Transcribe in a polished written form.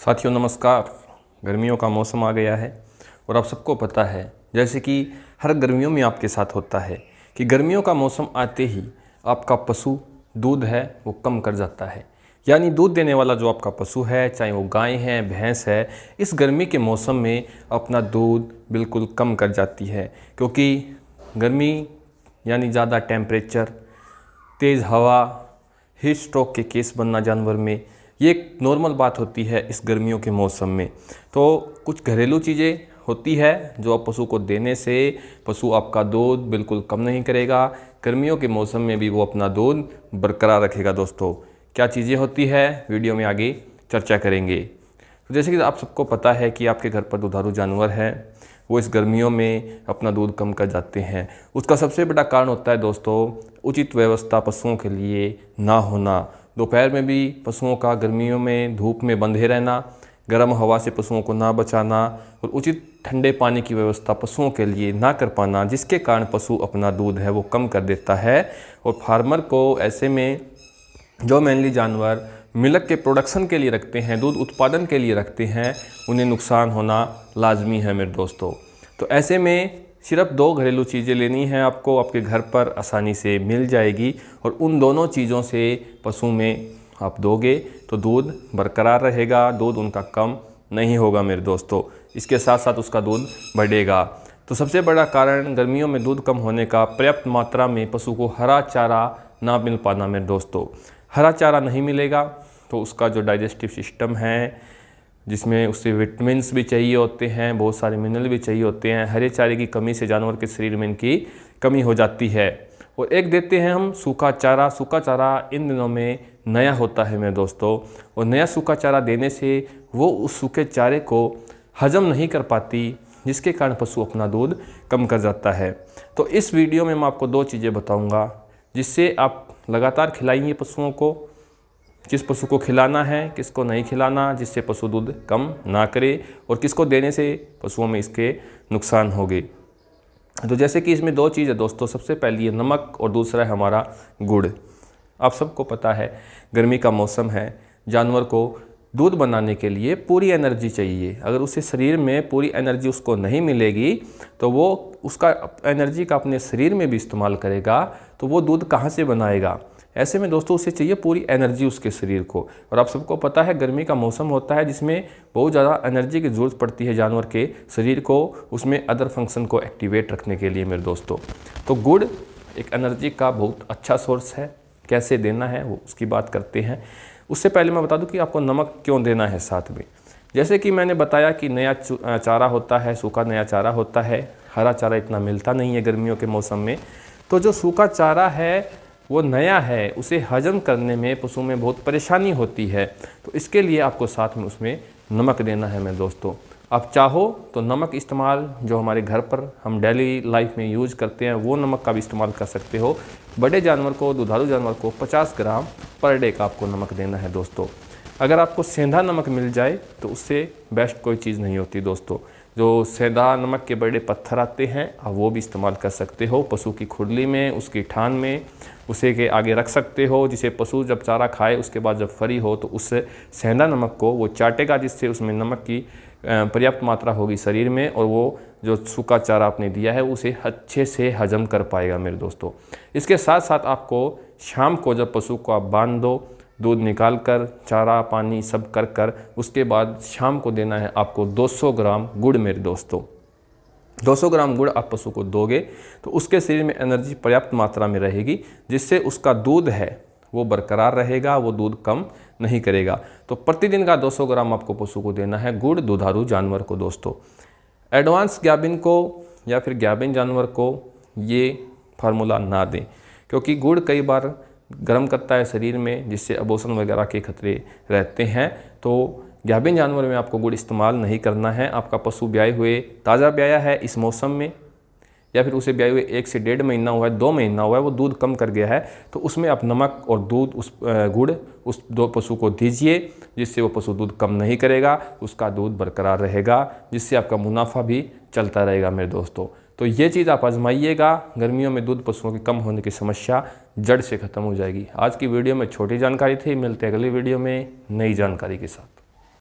साथियों नमस्कार। गर्मियों का मौसम आ गया है और आप सबको पता है, जैसे कि हर गर्मियों में आपके साथ होता है कि गर्मियों का मौसम आते ही आपका पशु दूध है वो कम कर जाता है। यानी दूध देने वाला जो आपका पशु है, चाहे वो गाय है, भैंस है, इस गर्मी के मौसम में अपना दूध बिल्कुल कम कर जाती है। क्योंकि गर्मी यानी ज़्यादा टेम्परेचर, तेज़ हवा, हीट स्ट्रोक के केस बनना जानवर में, ये एक नॉर्मल बात होती है इस गर्मियों के मौसम में। तो कुछ घरेलू चीज़ें होती है जो आप पशु को देने से पशु आपका दूध बिल्कुल कम नहीं करेगा, गर्मियों के मौसम में भी वो अपना दूध बरकरार रखेगा। दोस्तों क्या चीज़ें होती है वीडियो में आगे चर्चा करेंगे। तो जैसे कि आप सबको पता है कि आपके घर पर दुधारू जानवर है, वो इस गर्मियों में अपना दूध कम कर जाते हैं। उसका सबसे बड़ा कारण होता है दोस्तों उचित व्यवस्था पशुओं के लिए ना होना। दोपहर में भी पशुओं का गर्मियों में धूप में बंधे रहना, गर्म हवा से पशुओं को ना बचाना और उचित ठंडे पानी की व्यवस्था पशुओं के लिए ना कर पाना, जिसके कारण पशु अपना दूध है वो कम कर देता है। और फार्मर को ऐसे में जो मेनली जानवर मिल्क के प्रोडक्शन के लिए रखते हैं, दूध उत्पादन के लिए रखते हैं, उन्हें नुकसान होना लाजमी है मेरे दोस्तों। तो ऐसे में सिर्फ 2 घरेलू चीज़ें लेनी हैं आपको, आपके घर पर आसानी से मिल जाएगी और उन दोनों चीज़ों से पशु में आप दोगे तो दूध बरकरार रहेगा, दूध उनका कम नहीं होगा मेरे दोस्तों। इसके साथ साथ उसका दूध बढ़ेगा। तो सबसे बड़ा कारण गर्मियों में दूध कम होने का पर्याप्त मात्रा में पशु को हरा चारा ना मिल पाना मेरे दोस्तों। हरा चारा नहीं मिलेगा तो उसका जो डाइजेस्टिव सिस्टम है, जिसमें उससे विटामिन्स भी चाहिए होते हैं, बहुत सारे मिनरल भी चाहिए होते हैं, हरे चारे की कमी से जानवर के शरीर में इनकी कमी हो जाती है। और एक देते हैं हम सूखा चारा। सूखा चारा इन दिनों में नया होता है मेरे दोस्तों, और नया सूखा चारा देने से वो उस सूखे चारे को हजम नहीं कर पाती, जिसके कारण पशु अपना दूध कम कर जाता है। तो इस वीडियो में मैं आपको 2 चीज़ें बताऊँगा जिससे आप लगातार खिलाएंगे पशुओं को, किस पशु को खिलाना है, किसको नहीं खिलाना, जिससे पशु दूध कम ना करे, और किसको देने से पशुओं में इसके नुकसान होंगे। तो जैसे कि इसमें 2 चीज़ है दोस्तों, सबसे पहली है नमक और दूसरा है हमारा गुड़। आप सबको पता है गर्मी का मौसम है, जानवर को दूध बनाने के लिए पूरी एनर्जी चाहिए। अगर उसे शरीर में पूरी एनर्जी उसको नहीं मिलेगी तो वो उसका एनर्जी का अपने शरीर में भी इस्तेमाल करेगा, तो वो दूध कहाँ से बनाएगा। ऐसे में दोस्तों उसे चाहिए पूरी एनर्जी उसके शरीर को। और आप सबको पता है गर्मी का मौसम होता है जिसमें बहुत ज़्यादा एनर्जी की ज़रूरत पड़ती है जानवर के शरीर को, उसमें अदर फंक्शन को एक्टिवेट रखने के लिए मेरे दोस्तों। तो गुड़ एक एनर्जी का बहुत अच्छा सोर्स है। कैसे देना है वो उसकी बात करते हैं। उससे पहले मैं बता दूं कि आपको नमक क्यों देना है साथ में। जैसे कि मैंने बताया कि नया चारा होता है, सूखा नया चारा होता है, हरा चारा इतना मिलता नहीं है गर्मियों के मौसम में। तो जो सूखा चारा है वो नया है, उसे हजम करने में पशु में बहुत परेशानी होती है। तो इसके लिए आपको साथ में उसमें नमक देना है मेरे दोस्तों। आप चाहो तो नमक इस्तेमाल जो हमारे घर पर हम डेली लाइफ में यूज़ करते हैं वो नमक का भी इस्तेमाल कर सकते हो। बड़े जानवर को, दुधारू जानवर को 50 ग्राम पर डे का आपको नमक देना है दोस्तों। अगर आपको सेंधा नमक मिल जाए तो उससे बेस्ट कोई चीज़ नहीं होती दोस्तों। जो सेंधा नमक के बड़े पत्थर आते हैं आप वो भी इस्तेमाल कर सकते हो, पशु की खुरली में, उसकी ठान में उसे के आगे रख सकते हो, जिसे पशु जब चारा खाए उसके बाद जब फ्री हो तो उस सेंधा नमक को वो चाटेगा, जिससे उसमें नमक की पर्याप्त मात्रा होगी शरीर में, और वो जो सूखा चारा आपने दिया है उसे अच्छे से हजम कर पाएगा मेरे दोस्तों। इसके साथ साथ आपको शाम को जब पशु को आप बांध दो, दूध निकाल कर, चारा पानी सब कर उसके बाद शाम को देना है आपको 200 ग्राम गुड़ मेरे दोस्तों। 200 ग्राम गुड़ आप पशु को दोगे तो उसके शरीर में एनर्जी पर्याप्त मात्रा में रहेगी, जिससे उसका दूध है वो बरकरार रहेगा, वो दूध कम नहीं करेगा। तो प्रतिदिन का 200 ग्राम आपको पशु को देना है गुड़ दुधारू जानवर को दोस्तों। एडवांस गाभिन को या फिर गाभिन जानवर को ये फार्मूला ना दें, क्योंकि गुड़ कई बार गर्म करता है शरीर में, जिससे अबोशन वगैरह के खतरे रहते हैं। तो गाभिन जानवर में आपको गुड़ इस्तेमाल नहीं करना है। आपका पशु ब्याए हुए, ताज़ा ब्याया है इस मौसम में, या फिर उसे ब्याए हुए 1 से 1.5 महीना हुआ है, 2 महीना हुआ है, वो दूध कम कर गया है, तो उसमें आप नमक और दूध गुड़ उस 2 पशु को दीजिए, जिससे वो पशु दूध कम नहीं करेगा, उसका दूध बरकरार रहेगा, जिससे आपका मुनाफा भी चलता रहेगा मेरे दोस्तों। तो ये चीज़ आप आजमाइएगा, गर्मियों में दूध पशुओं की कम होने की समस्या जड़ से ख़त्म हो जाएगी। आज की वीडियो में छोटी जानकारी थी, मिलते हैं अगली वीडियो में नई जानकारी के साथ।